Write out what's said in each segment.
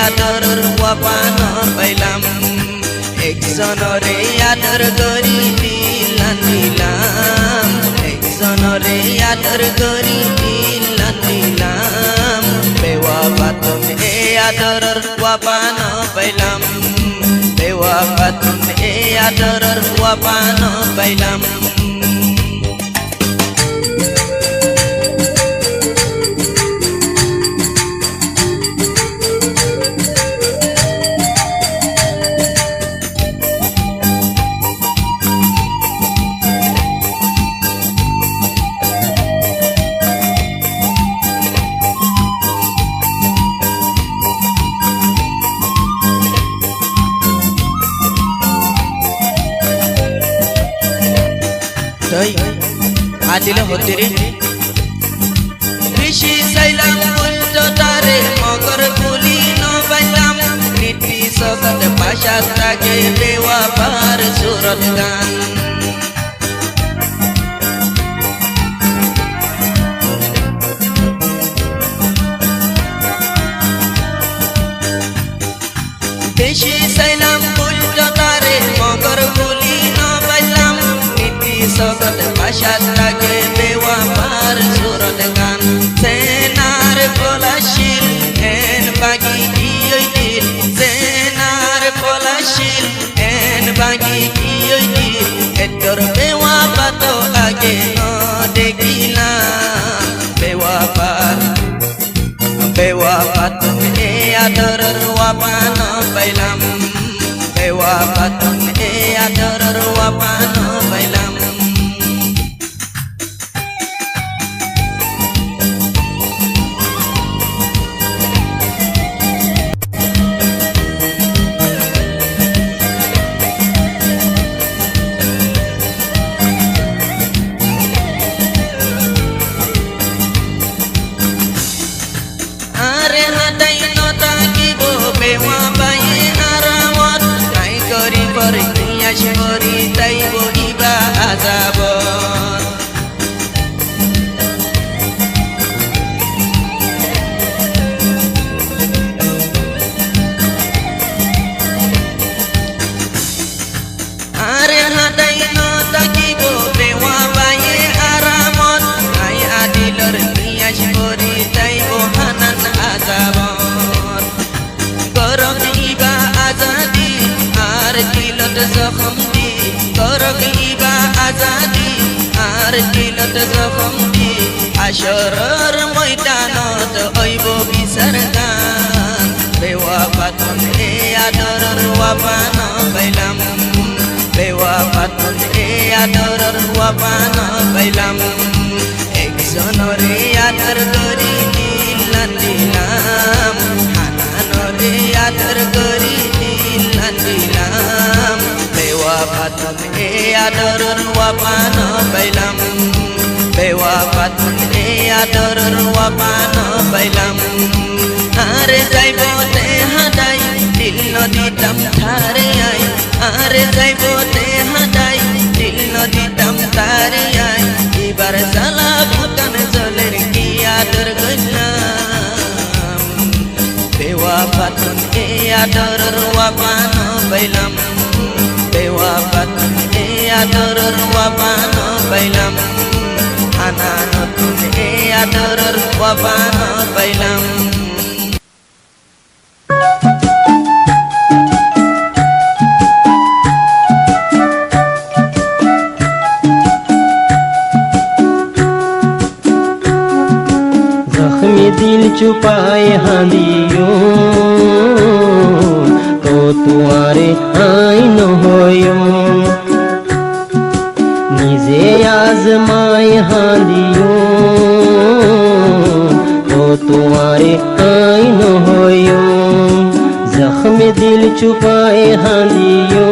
আদরের ওয়াপান পাইলাম একজনরে আদর করি দিলাম একজনরে আদর করি দিলাম বেওয়াফা তুমি আদরের ওয়াপান পাইলাম বেওয়াফা তুমি আদরের ওয়াপান পাইলাম আদিলে হতে রে ঋষি সাইলাম উল্টো তারে মগর গুলি নবাইলাম নীতি সগত ভাষা থাকে বেওয়াফার সুরত গান ঋষি সাইলাম উল্টো তারে মগর গুলি নবাইলাম নীতি সগত ভাষা থাকে বেওয়াফার সুরত গান সেনার পলাশিল এন বাগি ইয়ই দিল সেনার পলাশিল এন বাগি ইয়ই দিল এতর বেওয়াফা তো আগে ন দেখিলাম বেওয়াফা তুমি আদরের ওয়াপান পাইলাম বেওয়াফা তুমি আদরের ওয়াপান পাইলাম Shimori taibo iba azabon are hadai no takibo bewa baye aramon ai adilor niya shimori taibo hanan azabon gorok iba azadi ar kilot জখম দি করক ইবা আজাদি আর দিলত জখম দি আসরর ময়দানত হইব বিচার গান বেওয়াফা তুমি আদরের ওয়াপান পাইলাম বেওয়াফা তুমি আদরের ওয়াপান পাইলাম একজনরে আদর করি দিলাম হানানরে আদর করি দিলাম বেওয়াফা তুমি আদরের ওয়াপান পাইলাম বেওয়াফা তুমি আদরের ওয়াপান পাইলাম আরে যাইব তে হাদাই দিল নদিতাম থারে আই আরে যাইব তে হাদাই দিল নদিতাম থারে আই এবার সালা ভুটান জলের কি আদর করলাম বেওয়াফা তুমি আদরের ওয়াপান পাইলাম বেওয়াফা তুমি আদরের ওয়াপান পাইলাম হানান তুমি আদরের ওয়াপান পাইলাম जख्मी दिल चुपाए हांदियो तो तुआरे आईन होयो निजे आजमाए हांदियो तो तुआरे आईन होयो जख्मी दिल चुपाए हांदियो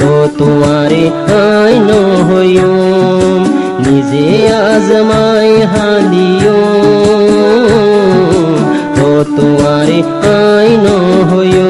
तो तुआरे आईन होयो निजे आजमाए हांदियो तो तुम्हारे आईन होयो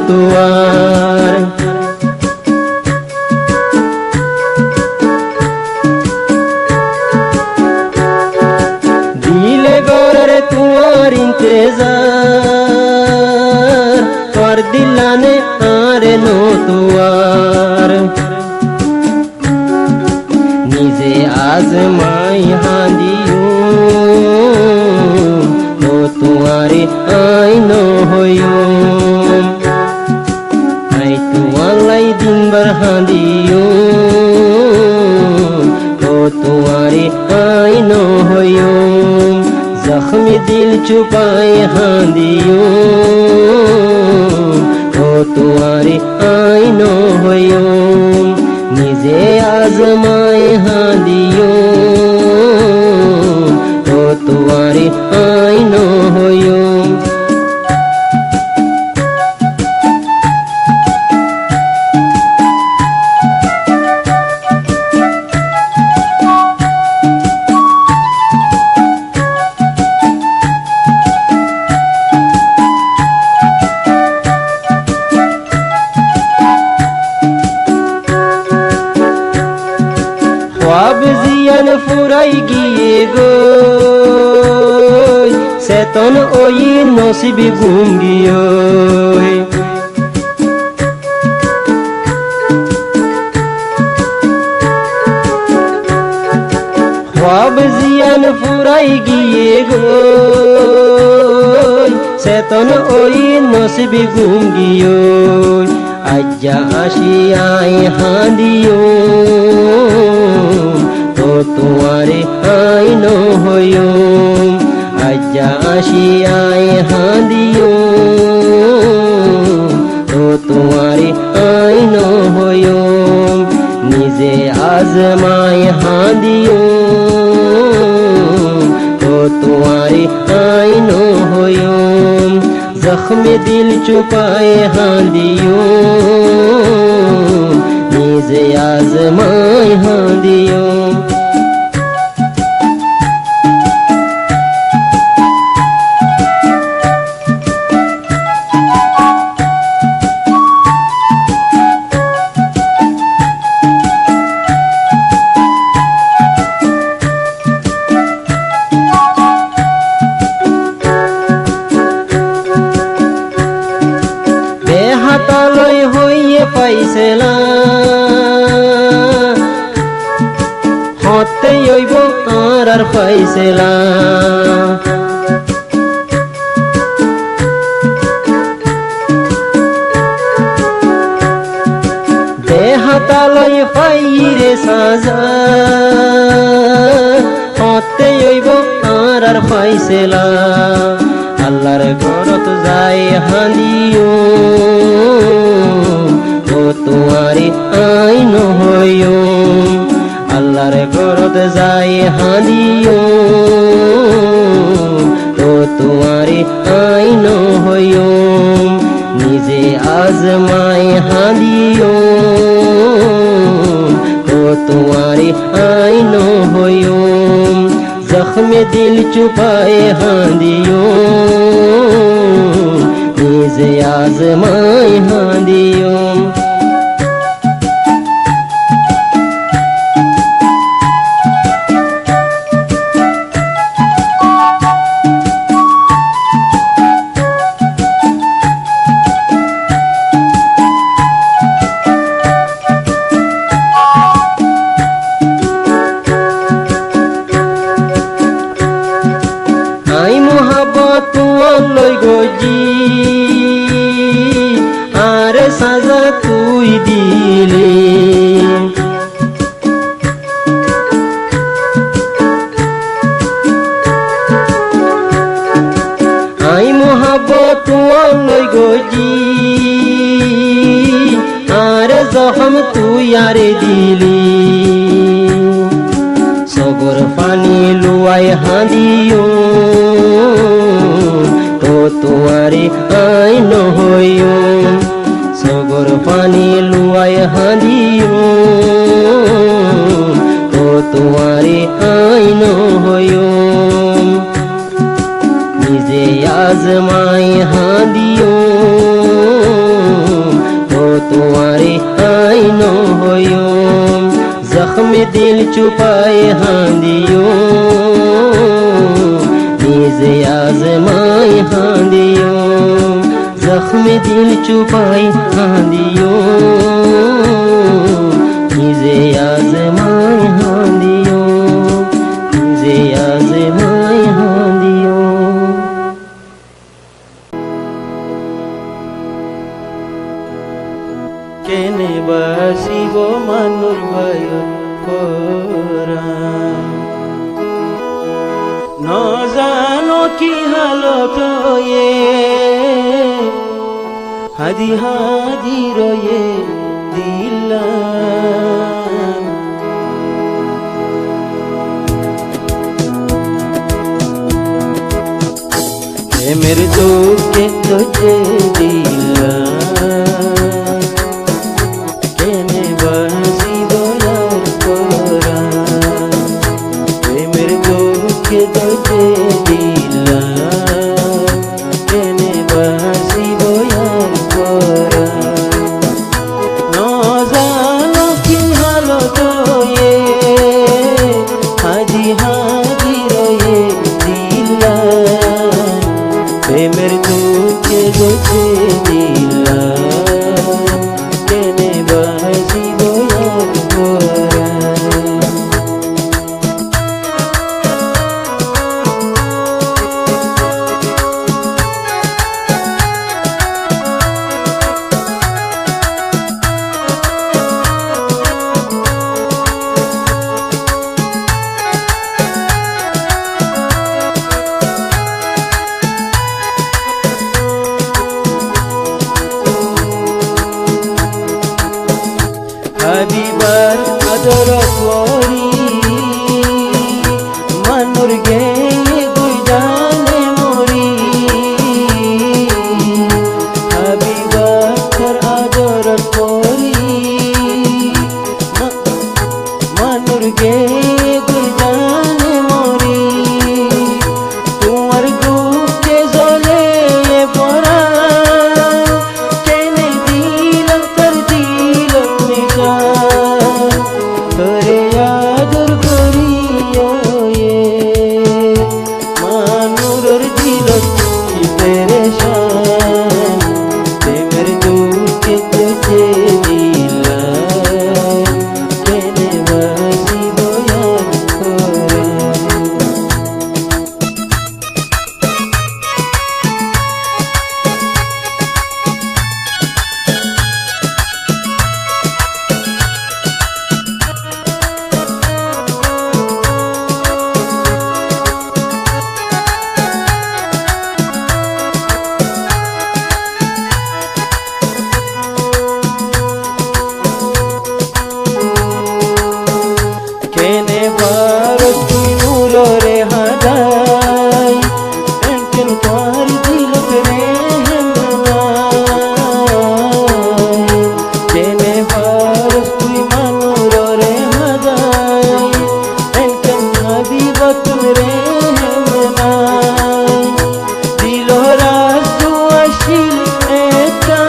तुआर दिले गौर तुआर इंतजार कर दिलाने आरे नो तुआर निजे आजमाई हांदियों तो तुआरे आई नो होयों आई तुआलाई दिन भर हांदियों तो तुआरे आई नो होयों जख्मी दिल छुपाए हांदियों तो तुआरे आई नो होयों निजे आजमाए हांदियों तो तुआरे आई नो होयों ख्वाब जियान फुराई गिए गो सेतन ओई नसीबी गुंगियो ख्वाब जियान फुराई गिए गो सेतन ओई नसीबी गुंगियो आजा आशियाए हांदियों तो तुआरे आई नो होयों आजा आशियाए हांदियों तो तुआरे आई नो होयों निजे आजमाए हांदियों तो तुआरे आई नो होयों जख्मी दिल छुपाए हांदियों निजे आजमाए हांदियों বেহাতালৈ হইয়ে পাইছেলা হতে হইব আর পাইছেলা বেহাতালৈ পাইরে সাজা হতে হইব আর পাইছেলা আল্লাহর ঘরত যায় হাঁদিও তো তুয়ারে আই নো হইও আল্লাহর ঘরত যায় হাঁদিও তো তুয়ারে আই নো হইও নিজে আজমায় হাঁদিও তো তুয়ারে আই নো হইও जख्मी दिल छुपाए हांदियों निजे आजमाए हांदियों লই গজি আর সাজা তুই দিলে আই মোহাব্বত লই গজি আর জখম তুই আরে দিলি সগর পানি লুয়াই হাঁদিও তো তুয়ারে আই নো হইও সগর পানি লুয়াই হাঁদিও তো তুয়ারে আই নো হইও নিজে আজমাই হাঁদিও जख्म दिल छुपाए हांदियों निजे आजमाए हांदियों जख्म दिल छुपाए हांदियों निजे आजमाए हांदियों निजे आजमाए हांदियों কেনে বাসিব মানুর ভয়র পরা ন জানো কি হালত এ হাদি হাদি রয়ে দিলাম প্রেমের দুঃখে তোকে দিলাম প্রেমের দুঃখে যেতে দিলাম কেনে বাসিব আর পরা হাবিবার আদর করি মানুর গে গুইজানে মরি হাবিবার আদর করি মানুর গে গুইজানে মরি তোমার দুঃখে জ্বলে পড়া কেনে দিল তোর দিল নিশা তোরে আদর করিও মানুর দিল কি পেরেশান প্রেমের দুঃখে তোকে দিলাম কেনে বাসিব আর পরা কেনে বারো তুই নূরে হাজাই কেন তোর দিল রে কেনে বারো তুই মানুরে হাজাই কেন হাবিবত রে দিল রাসু আসিল একটা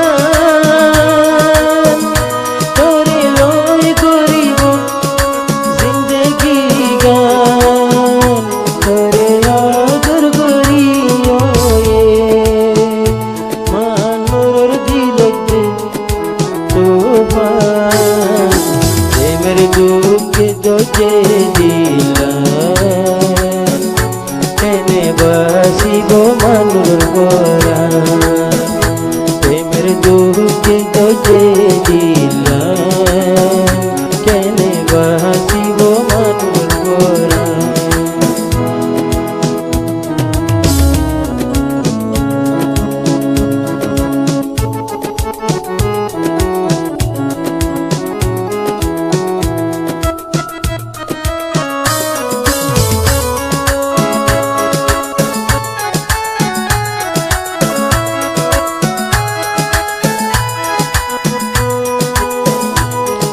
তোরে লয় করিব জিন্দগি গান তোরে আদর করিও মানুর দিলতে তোফান প্রেমের দুঃখে তোকে দিলাম কেনে বাসিব মানুর পরা প্রেমের দুঃখে তোকে দিলাম কেনে বাসিব মানুর পরা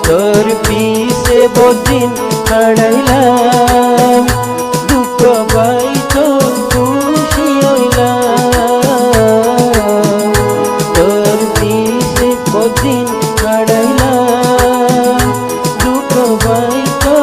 তোর পিছে বদিন হারাইলাম দুঃখ পাই তো খুশি হইলাম তোর পিছে বদিন হারাইলাম দুঃখ পাই তো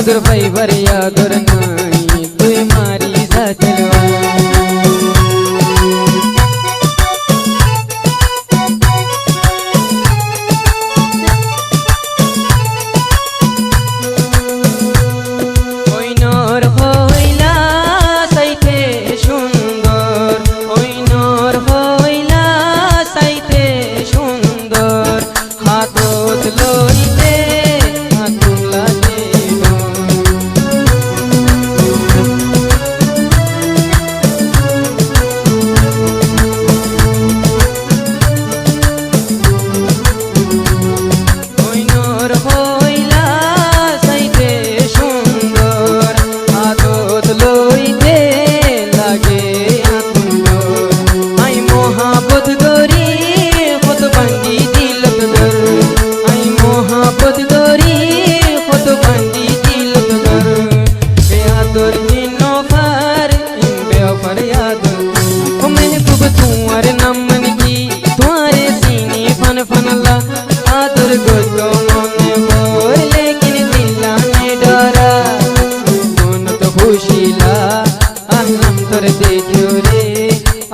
आदर फाइबर यादर नाई तुई मारी जाचलवा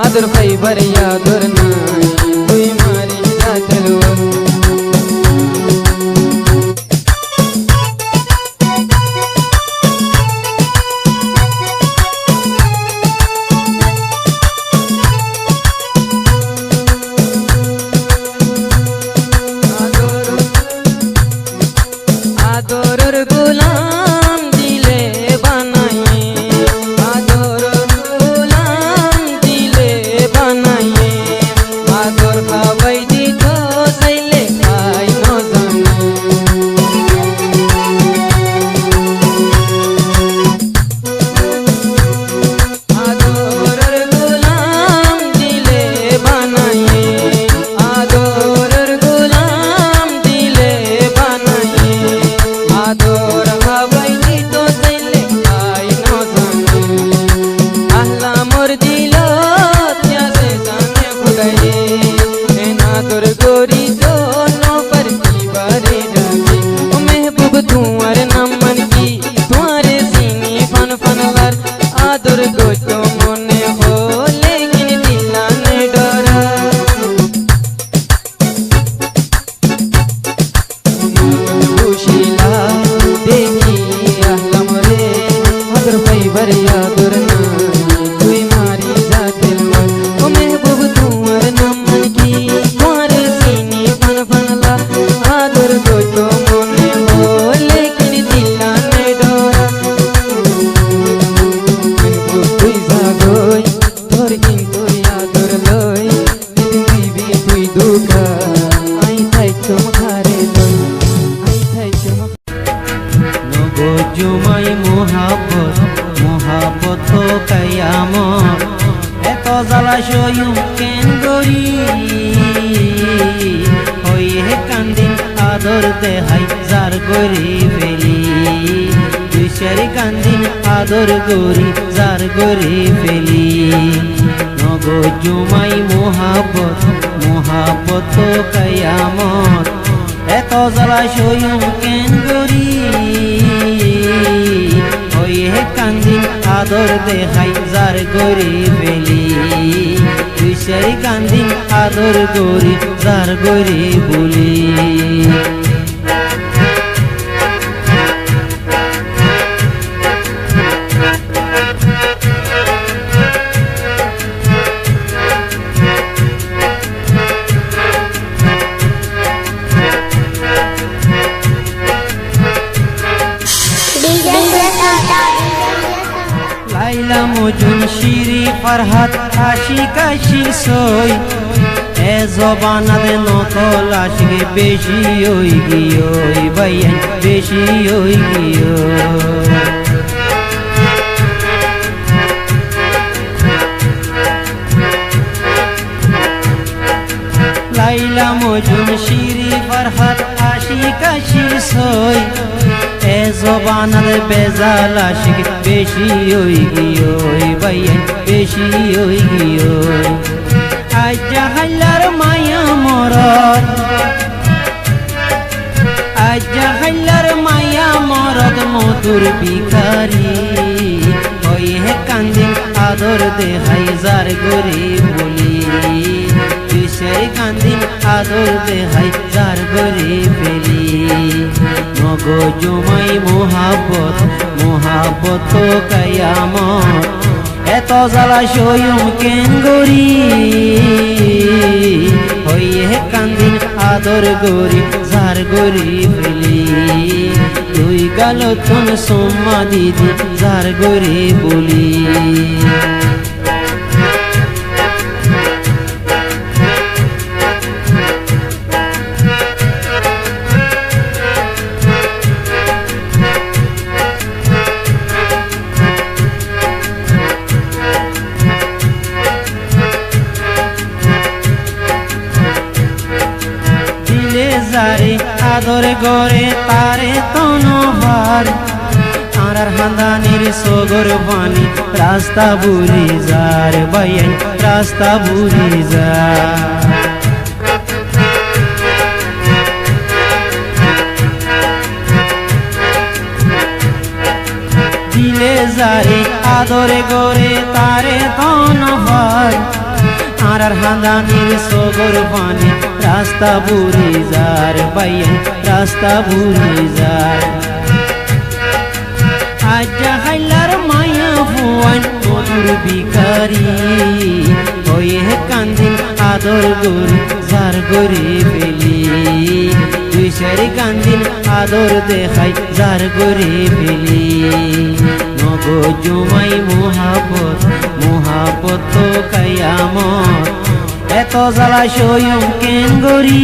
आदर फाइबर यादर नाई तुई मारी जाचलवा आदर गुलाम दिले बनाए आदर गुलाम दिले बनाए आदर खावाई दित सैले खाई न जाने आदर गुलाम दिले बनाए आदर गुलाम दिले बनाए आदर खावाई दित सैले खाई न जाने आहला मोर दिल त्या से जाने खुदाए एन आदर गोरी तो न पर बारे डाके ओ महबूब तुम्हारे नाम मन की तुम्हारे सीने फन फन वर आदर गोतो मने हो लेकिन दिलाने डरा खुशीला देखी आहला मोरे आदर फाइबर यादर नाई तुई मारी जाचलवा ओ महबूब तुम्हारे नाम मन की तुम्हारे सीने फन फन ला आदर गोतो मने हो लेकिन दिलाने डरा महबूब तुई जागोय तोर किंतु यादर लय दिदिन दिबी तुई दुखा आई थाई चमकारे लय आई थाई चमक नगो जुमाई मोহাবত কায়ামত এত জ্বালাশয়ুম কেন গরি হয়ে কান্দিন আদর দেহাই যার গরি ফেলি দুইশারি কান্দিন আদর গরি যার গরি ফেলি নগো জুমাই মোহাবত কায়ামত এত জ্বালাশয়ুম কেন গরি হয়ে কান্দিন আদর দেখাই যার গরি ফেলি দুইশারি কান্দিন আদর গরি যার গরি বলি লাইলা মজুন শিরি ফরহাদ আশিক আশির সই এ জবানাতে নকল আশিকে বেশি হই গিয়ে ভাইয়ান বেশি হই গিয়ে লাইলা মজুন শিরি ফরহাদ আশিক আশির সই এ জবানাতে বেজাল আশিক বেশি হই গিয়ে ভাইয়ান বেশি হই গিয়ে আজ্জা হাল্লার মায়া মরদ আজ্জা হাল্লার মায়া মরদ ঘরত মধুর ভিখারি হয়ে কান্দিন আদর দেহাই যার গরিব বলি কিসের কান্দিন আদর দেহাই যার গরিব বলি নগো জমাই মোহাব্বত কায়ামত এত জ্বালা সয়ুম কেন গরি হইয়ে কান্দিন আদর গরি যার গরি ফেলি তুই গাল তন সোম্মা দিদি যার গরি বলি যারে আদর গরে তারে তনভার আর হান্দানির সগর পানি রাস্তা বুড়ি যার বাইন রাস্তা বুড়ি যা দিলে যারে আদর গরে তারে তনভার আর হান্দানির সগর পানি রাস্তা বুড়ি যার বাইন রাস্তা বুড়ি যার আজ্জা হাইলার মায়া ভুয়ান মধুর ভিখারি হয়ে কান্দিন আদর গরি যার গরি ফেলি দুই সারি কান্দিন আদর দেখাই যার গরি ফেলি নগো জমাই মোহাব্বত কায়ামত এত জ্বালা সয়ুম কেন গরি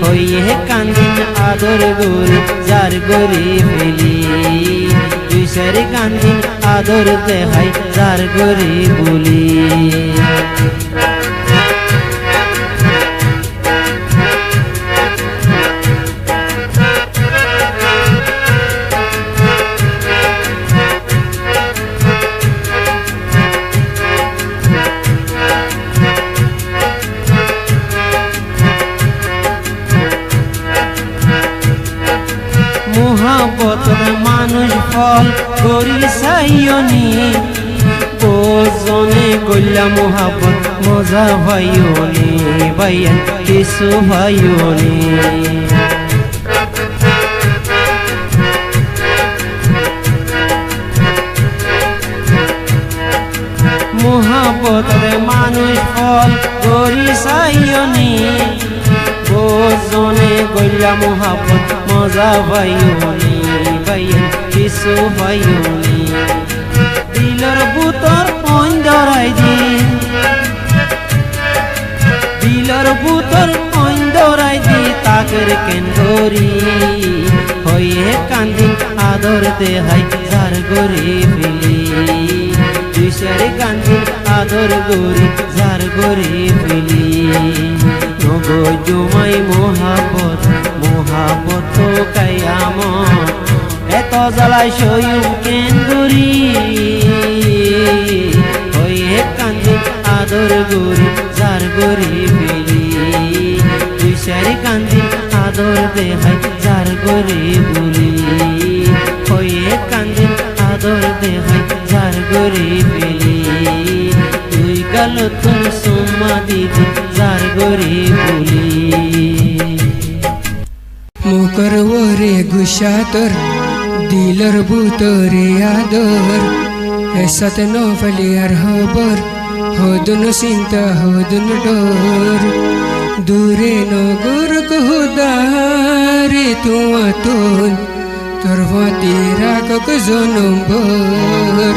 হইয়ে কান্দিন আদর গরি যার গরি ফেলি দুই সারি কান্দিন আদর দেখাই যার গরি বলি মোহাব্বতের মানুষ ফল করি সাইয়নি বোজনে গল্লা মোহাব্বত মজা ভাইয়নি বাইয়ান কিছু ভাইয়নি মোহাব্বতের মানুষ ফল করি সাইয়নি বোজনে গল্লা মোহাব্বত মজা ভাইয়নি বাইয়ান কিছু ভাইয়নি দিলর বুতর অন্ধরাই দিন দিলর বুতর অন্ধরাই দি তাকের কেন গরি হইয়ে কান্দিন আদর দেহাই যার গরি ফেলি দুই সারি কান্দিন আদর গরি যার গরি ফেলি নগো জমাই মোহাব্বত কায়ামত এত জ্বালা সয়ুম কেন গরি হইয়ে কান্দিন আদর গরি যার গরি ফেলি দুই সারি কান্দিন আদর দেহাই যার গরি বলি হইয়ে কান্দিন আদর দেহাই যার গরি ফেলি তুই গাল তুম সোম্মা দিদি যার গরি বলি মুখর ওরে গুশাতর দিলর বুতরে আদর এসাত নফলি আর হবর হদুন চিন্তা হদুন ডর দূরে নগর কহুদারে তুয়া তুন তোর ভাতি রাখক জনম্বর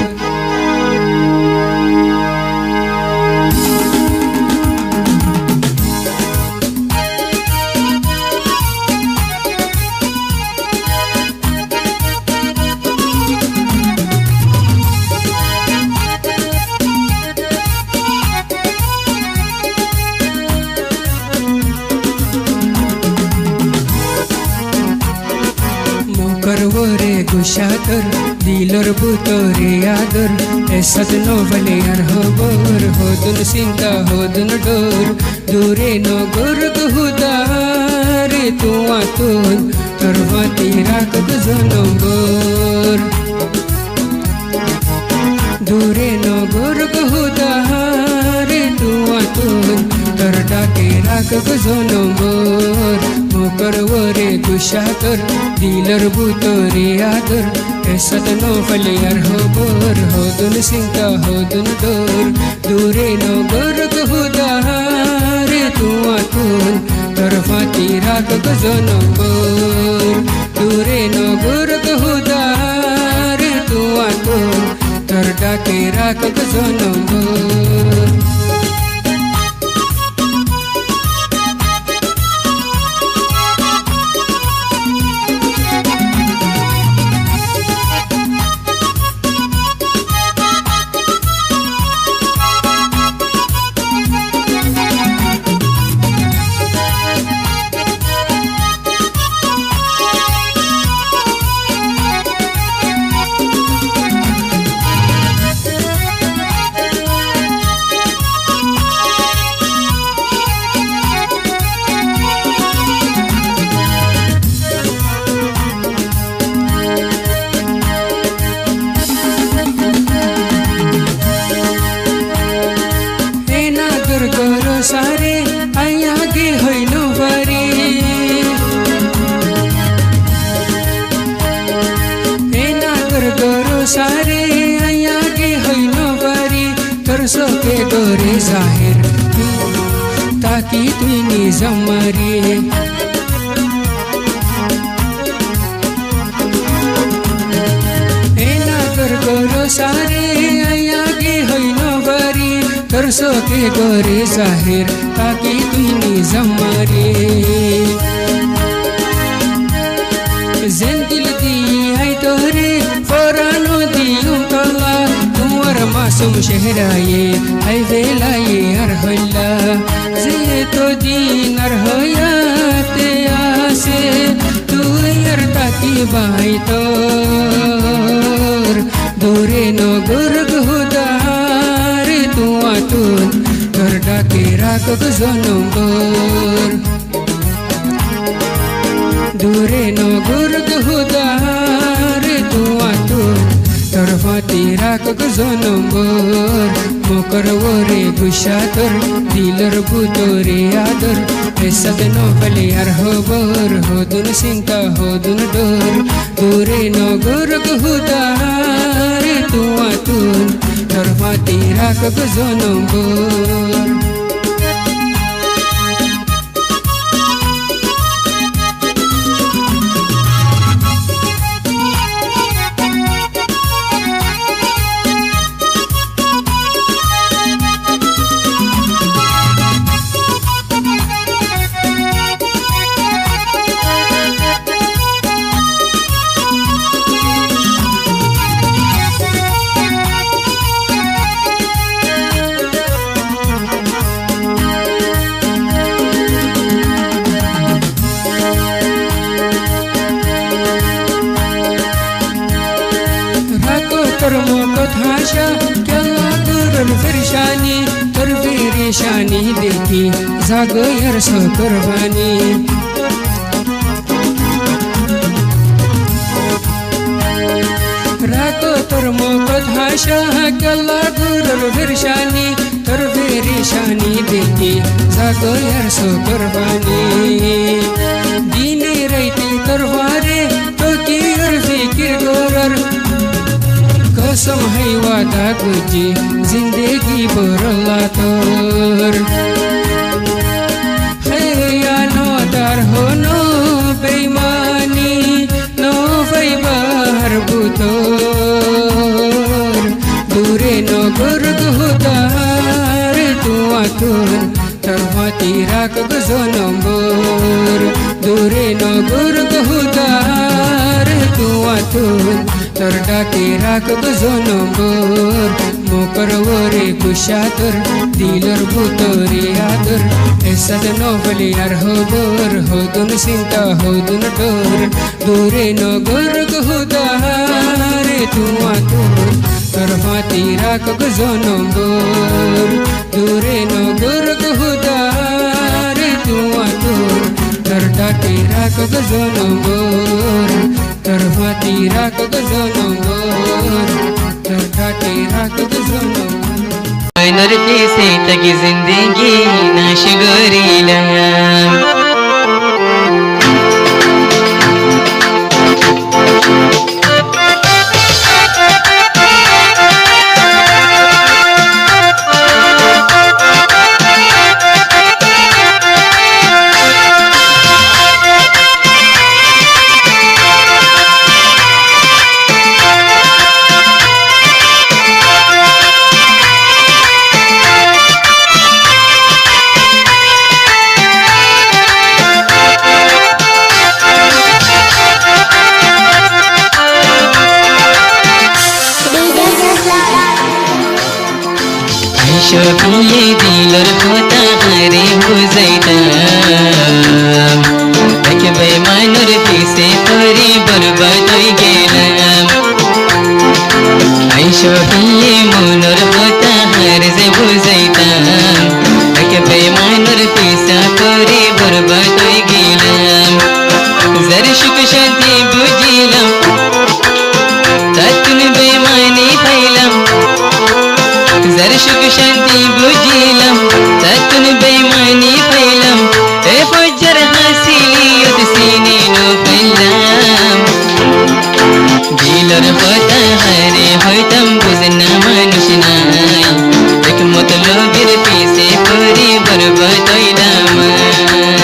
করবরে গুশাতর দিলর বুতরে আদর এসদ নভলে আর হবর হদুন চিন্তা হদুন ডোর দূরে নগর গুহুদারে তুয়া তুন terfati rakak zonombor dure nogor kahudahare tuatun terdake rakak zonombor mokar wore kushatur dilar butore adur esat no falyar hobor hodun sinta hodun dor dure nogor kahudahare tuatun terfati rakak zonombor dure nogor kahudahare tuatun terdake rakak zonombor सारे आगे होइनो बारी एना गरो सारे आगे होइनो बारी तरसो के गोरे जाहिर ताकि तुई निजमारी एना गरो सारे आगे होइनो बारी तरसो के गोरे जाहिर ताकि तुई निजमारी जिंदिल दी है तोरे फरानो दियूं तला तुमर मासूम शहराये है वेलाये अरहला जे तो दीन अरहयाते आसे तू यरता की बाई तोर दूरे नो गुर्ग हुदार तुआतुन terdake rakak zonombor dure nogor kahudahare tuatun terfati rakak zonombor mokar wore gushatur dilar butore adur esat no falyar hobor hodun sinta hodun dor dure nogor kahudahare tuatun terfati rakak zonombor कथाशा क्या करन फिरशानी तर फिरेशानी देखी जाग years कुर्बानी राको तर कथाशा क्या करन फिरशानी तर फिरेशानी देखी जाग यर्स कुर्बानी दीने रहती तरवारे तो की फिकिर गोरर कसम है वादा गुजी जिंदगी बरला तोर है या नो दार हो नो बेईमानी नो फैबार बुतोर दूरे नो गुर्ग हुदार तुआतुन terfati rakak zonombor dure no guर्ग हुदार तुआतुन terdake rakak zonombor mokar wore kushatur dilar butore adur esat no falyar hobor hodun sinta hodun dor dure no guर्ग हुदार तुआतुन terfati rakak zonombor dure no guर्ग हुदार तुआतुन terdake রাখ গো নম্বর তোর হাতি রাখ গো নম্বর তোর ঘাটি রাখ গো নম্বর नर से तक जिंदगी नाश गोरीला शोकिये दिलर होता हरे बुझैता एक बेमानुर पिसे परी बर्बाद होइ गेलाम आई शोकिये मनर होता हरे जे बुझैता एक बेमानुर पिसा परी बर्बाद होइ गेलाम जर सुख शांति बुझिलाम ततुन बेमानी फैलाम जर सुख शांति बुझिलाम ततुन बेमानी फैलाम ए फजर हासिलियत सीने नो फैलाम दिलर होता हरे होतम बुझना मानुष नाई एक मतलबीर पीछे परी बर्बाद होइलाम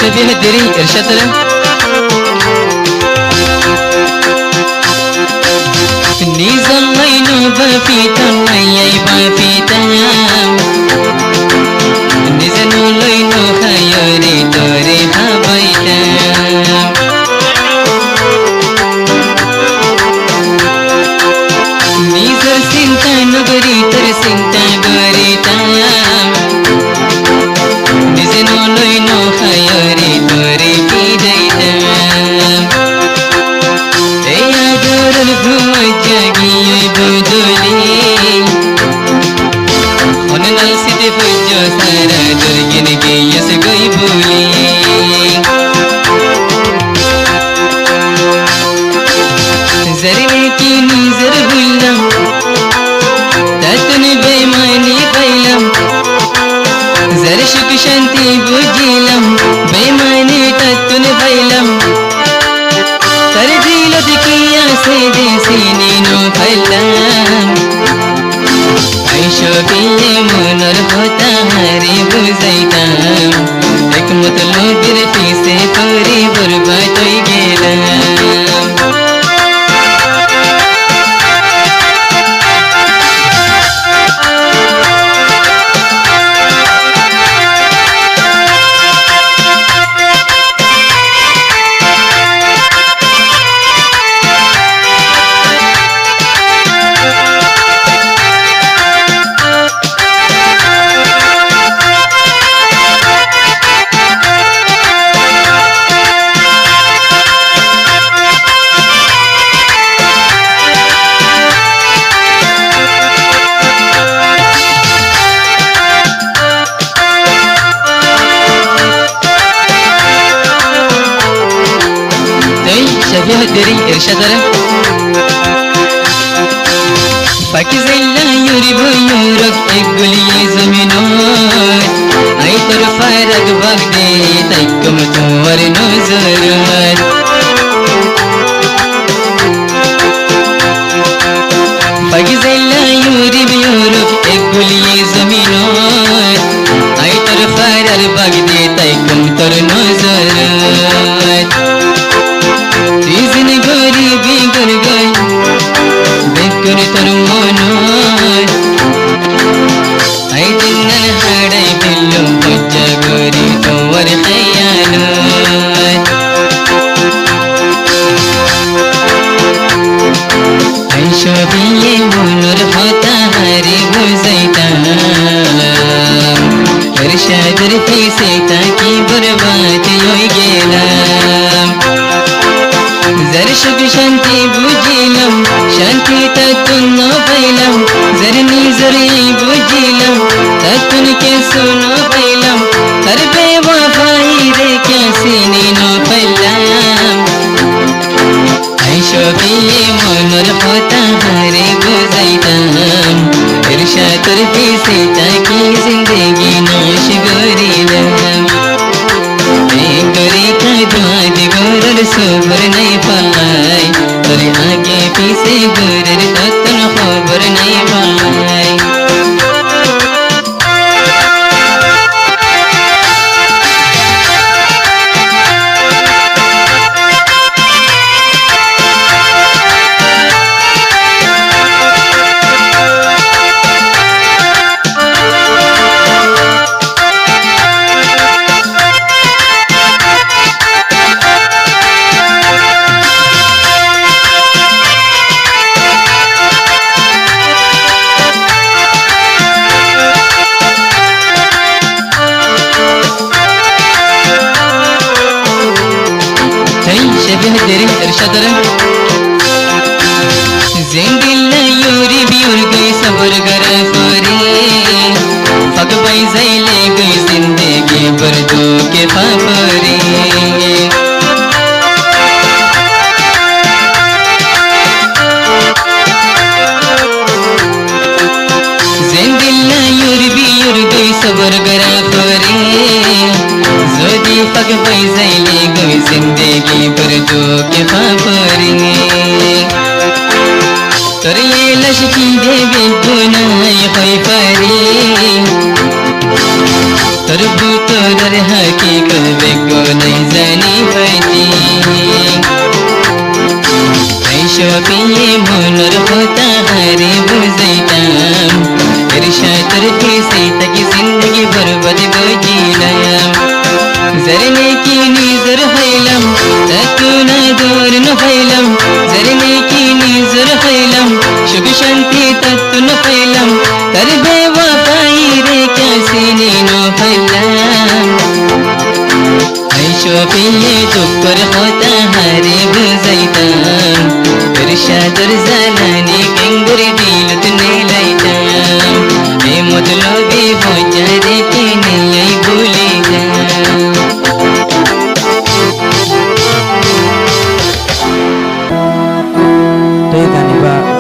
شبيه الدري إرشاد له نيزل لينو بفيتا وياي بفيتا نيزل لينو خياري توري حبيتا نيزل سنتا نغري تر سنتا غريتا نيزل لينو خياري توري بيديتا يا دور الفوجاقي بدولي وننا السيد فجو سارا درجن كيس قيبولي زرني كي نزر بلنا تاتن بيماني فيلم زر شك شانتي بجيلم بيماني تاتن فيلم ترجيل دكيا سيدي سينينو فيلم عيشو بيه منر होता हरी बुझैता एक मतलबीर पीछे परी बर्बाद होइ गेलाम شبيه الدري إرشاد له فكزيلا يوري بيورك إقبلي زمينات أي طرفارك بغدي تيكم تور نزرات فكزيلا يوري بيورك إقبلي زمينات أي طرفارك بغدي تيكم تور نزرات Reason gori bi gur gai सुन के सुनो पैलम तर बेवफाई रे क्या सीने न पैलम ऐशो पिए मनर होता हरे बुझैतम ईर्षा तरफी से ताकि जिंदगी नोश गोरीलम एक रेखा द्वाद गोरर सोबर नहीं पाई तोरे आगे पीछे गोरर तत्न खबर नहीं पाई شبه ارشدر زندل یوری بیور گئی صبر گر فوری فق بائی زیلے گئی زندگی بردو کے پاپری زندل یوری بیور گئی صبر گر فوری زودی فق بائی زیلے گئی زندگی بردو के पापरिंगे तोरे लशकी देवी गुनाई होई परी तोर बुतोर हकीकत बेगो नहीं जानी पड़ी ऐशो पिए मनर होता हरे बुझैतम ईर्षा तरफी से तकी जिंदगी बर्बाद गोजीलम जरने की निजर फैलम ततुना दूर न फैलम जरने की निजर फैलम शुभ शांति तत्न फैलम कर बेवफाई रे क्या सीने न फैलम ऐशो पिए चुपर होता हरे बुझैतम इरशादर जालानी कंगुर दिल तने लैतम ए मतलबी फौजारे के नहीं भूलेगा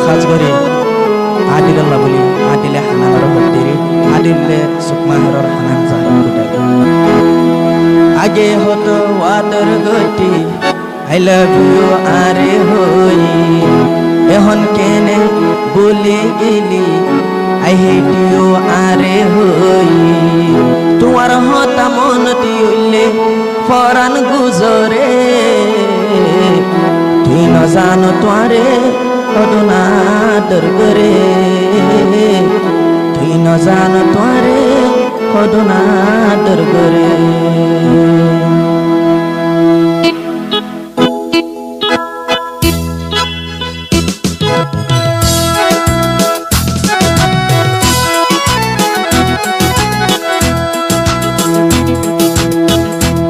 खासगरी आदिलल्ला बोली आदिले हानार बत्तीरी आदिले सुकमाहर हानान जाहर आगे होतो वादर गति आई लव यू आरे होई एहन केने बोली गेली आई हेट यू आरे होई तुम्हार होता मन दिले फरान गुजरे तुई न जानो तुम्हारे अदुना दर करे तुई न जान तुम्हारे अदुना दर करे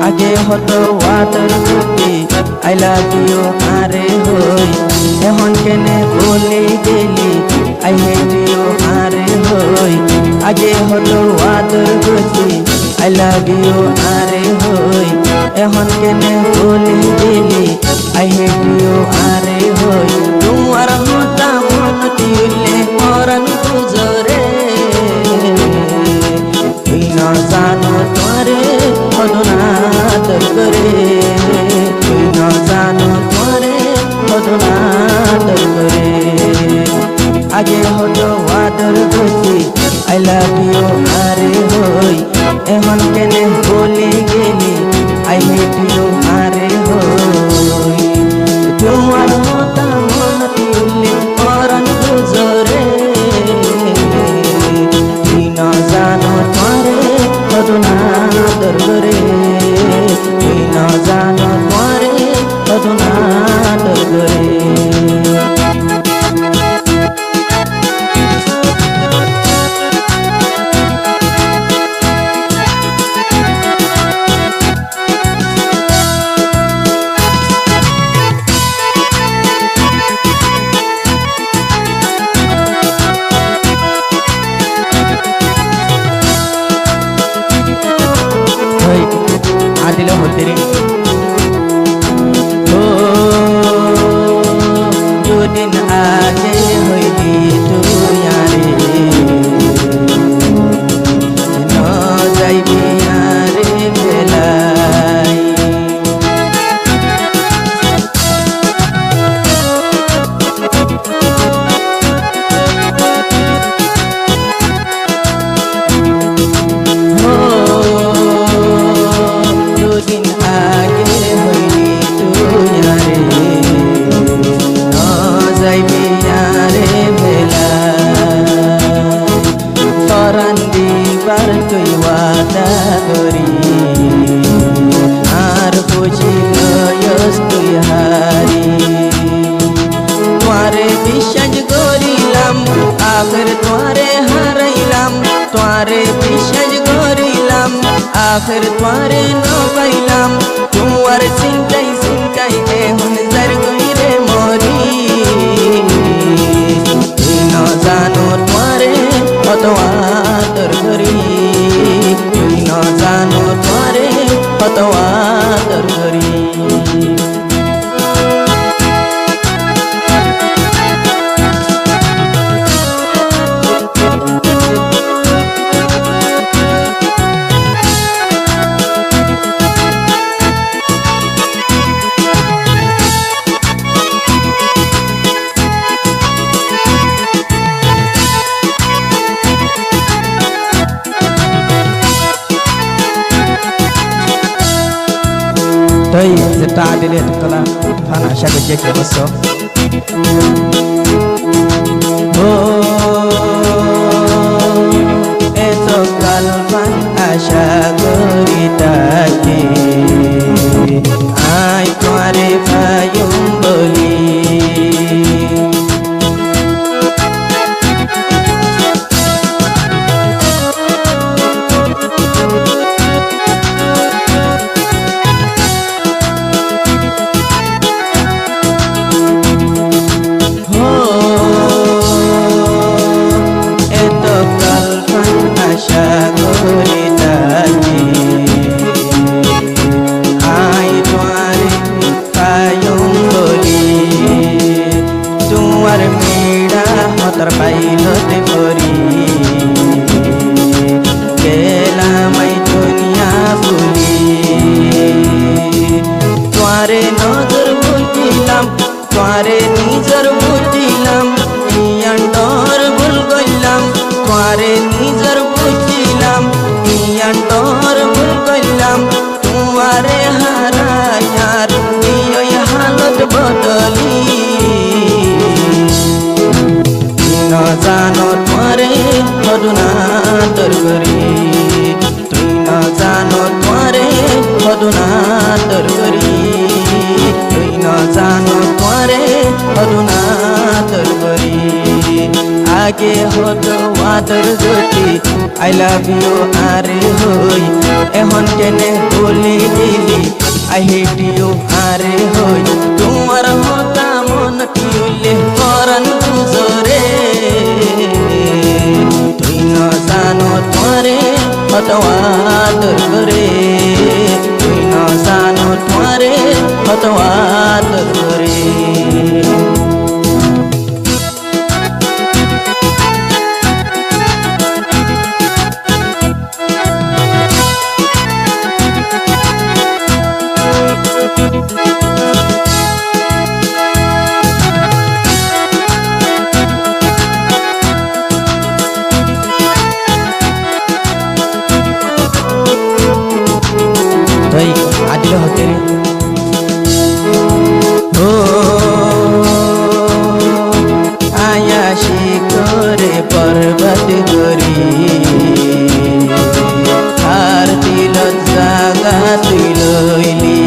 आगे हतो वादर गति आई लव यू आरे होई एहन केने बोले गेली आई हेट यू आरे होई आगे हतो वादर गति आई लव यू आरे होई एहन केने बोले गेली आई हेट यू आरे होई तुम्हार होता मन दिले मरन गुजरे तुई न जानो तुम्हारे अदुना दर करे तुई न जानो तुम्हारे अदुना दर करे आगे हतो वादर गति आई लव यू आरे होई एहन केने बोली गेली आई हेट यू आरे होई तुम्हार होता मन दिले मरन गुजरे तुई न जानो तुम्हारे अदुना दर करे तुई न जानो तुम्हारे अदुना दर करे आदिल होतेरी ओ जो दिन आगे होइली तू यारे न जाइबी यारे बेलाई आखिर तुम्हारे हरैलाम तुम्हारे विशेष गोरिलाम आखिर तुम्हारे नो पैलाम तुम्हारे सिंचाई सिंचाई ए हुन जर गई रे मोरी न जानो तुम्हारे पतवा तर करी न जानो तुम्हारे पतवा तर करी Tei zeta dile tukala fana shaga jeke baso eto kalpan asha gorita ke ai tumhare payum boli तुम्हारे निजर बुझिलाम इयांडोर भूल गइलाम तुम्हारे निजर बुझिलाम इयांडोर भूल गइलाम तुम्हारे हारा यार ये हालत बदली न जानो तुम्हारे मधुना तर करी तुई न जानो तुम्हारे मधुना तर करी तुई न जानो तुम्हारे मधुना तर करी आगे हो तो whether जोटी I love you are होई एहन केने बोली दिली आई हेट यू आरे होई तुम्हार होता मन टिउले करन गुजरे तुई न जानो तुम्हारे मतवा तर करे तुई न जानो तुम्हारे मतवा तर करे आदिल होते हो आया शिखरे पर्वत गरी आरती लज्जागा तुई लइली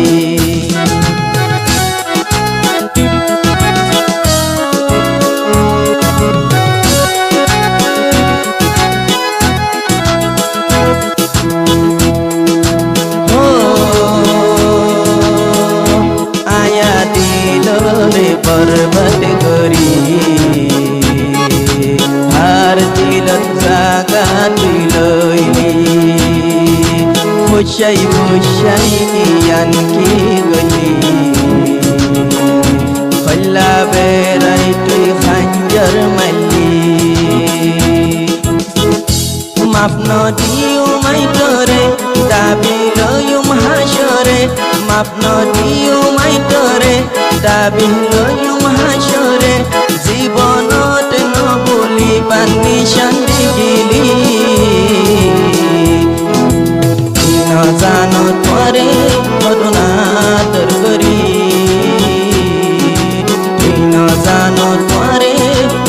पर्वत गरी आरती लज्जागा तुई लइली मुशाई आनकी गली खल्ला बेराई तुई खांजर माली माफ न दियो माइटरे दाबी लयुम हाशरे माफ न दियो माइटरे दाबी लयुम हाशरे जीवनत न बोली पानी शांति गिली न जानो त्वरे मधुनातर करी न जानो त्वरे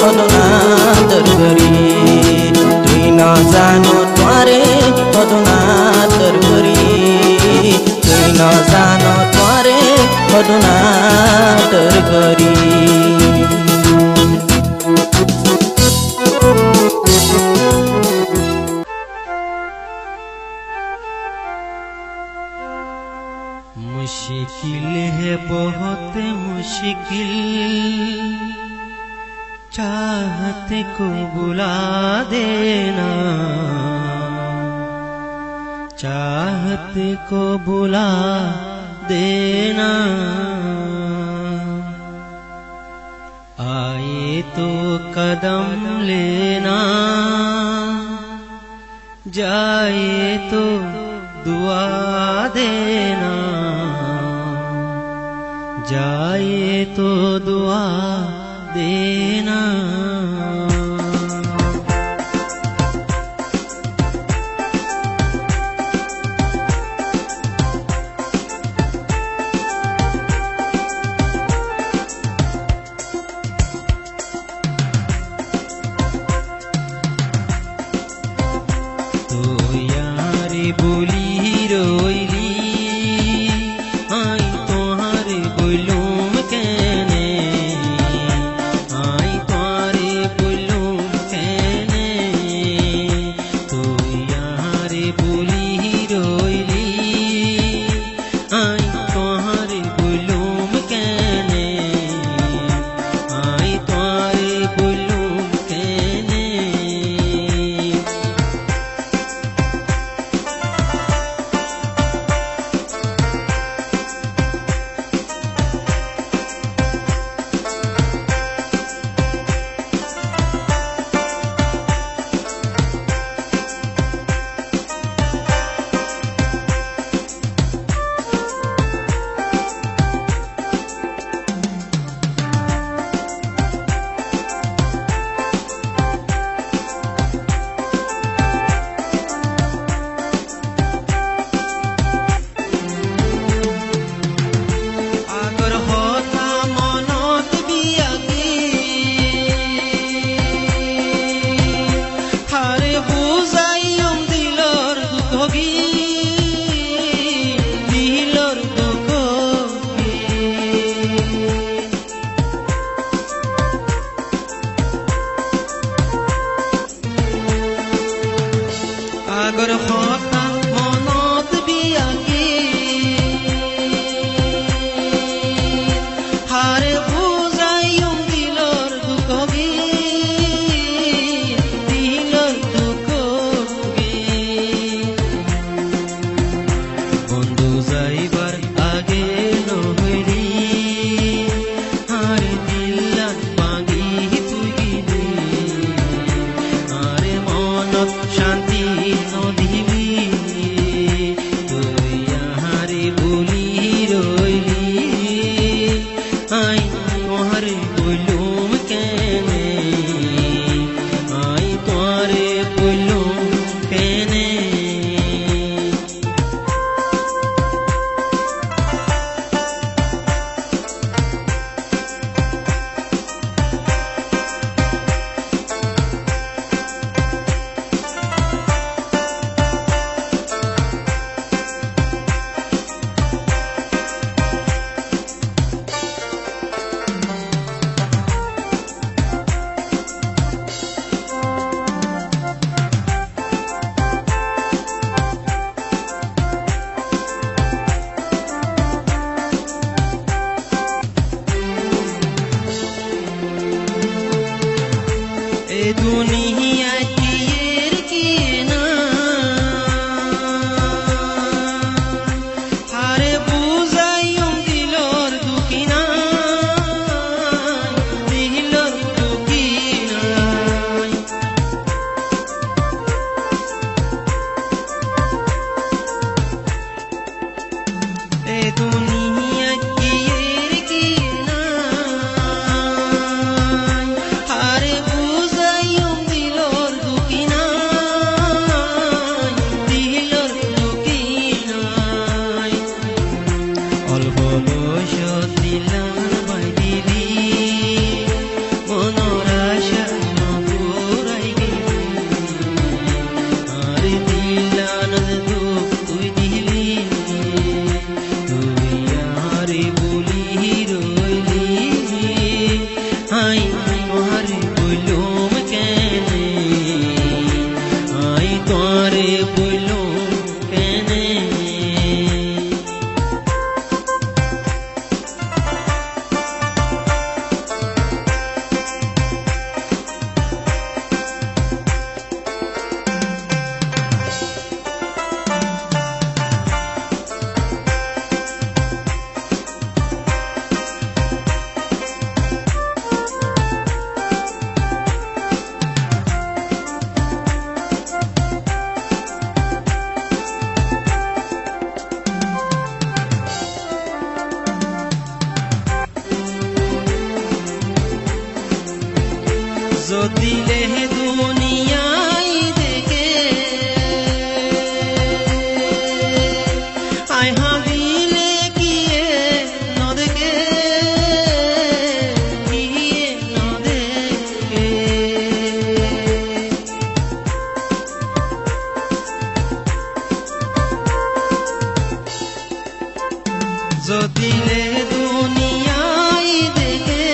मधुनातर करी न जानो त्वरे मधुनातर करी न जानो त्वरे मधुनातर करी मुश्किल है बहुत मुश्किल चाहते को बुला देना चाहते को बुला देना आए तो कदम लेना जाए तो दुआ देना जाए तो दुआ देना तो यारी बोली रोइली आई तोहारे बोलूम कहने आई तोहारे बोलूम कहने तो यारे बोली रोइली आई तोहारे बोलूम कहने आई तोहारे बोलूम कहने আगर হতা মনত বিয়াকি হারে বুঝাইম দিলর দুঃখ দিলর দুঃখ বন্ধু যাইবার আগে নহরি হারে দিলান ভাঙি তুই গিলি আরে মনত শান্তি নদিবি তোমারে বইলো কেনে দিলে দুনিয়ায় দেখে আয় হাবিলে কিয়ে নদকে কিয়ে নদকে যদিলে দুনিয়ায় দেখে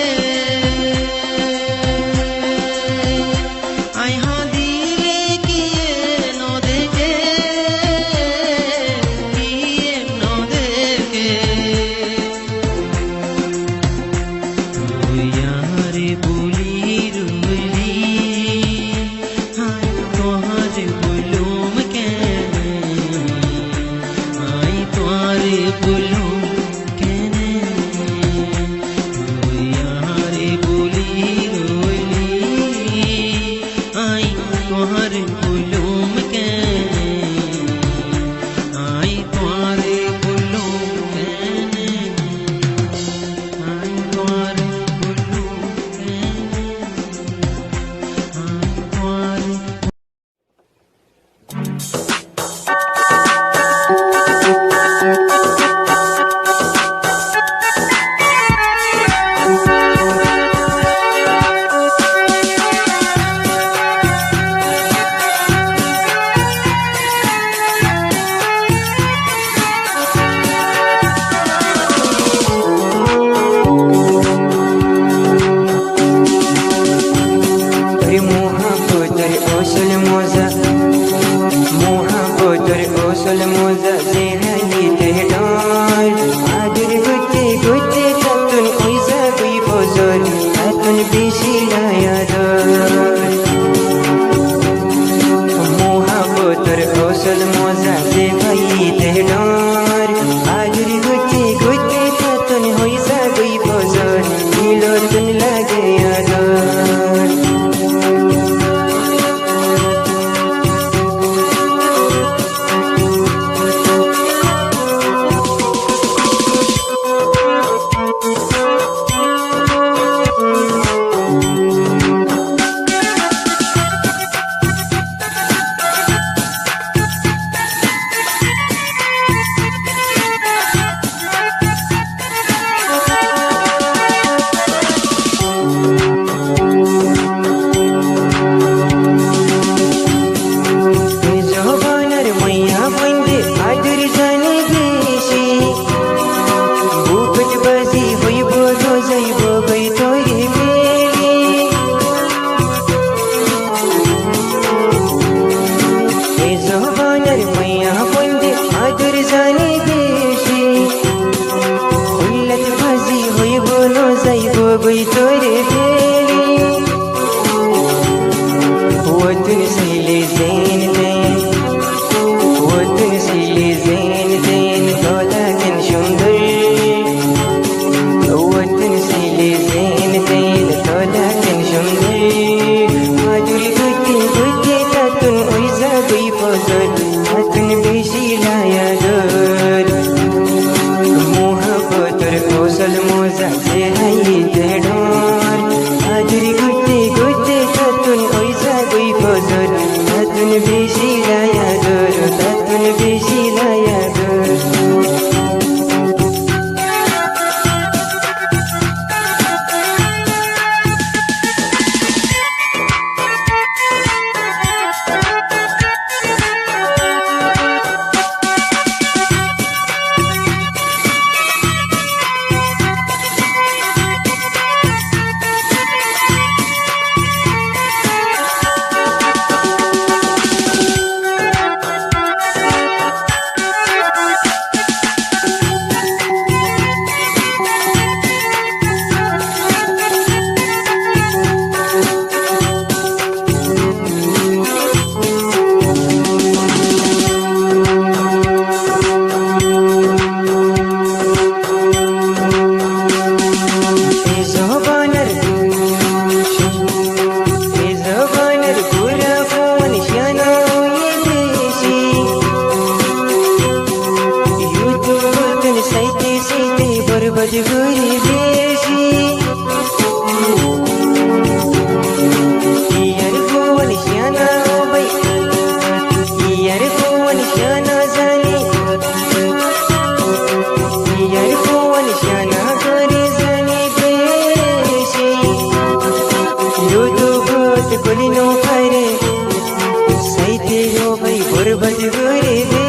सैते हो भाई बरबद गोरे दे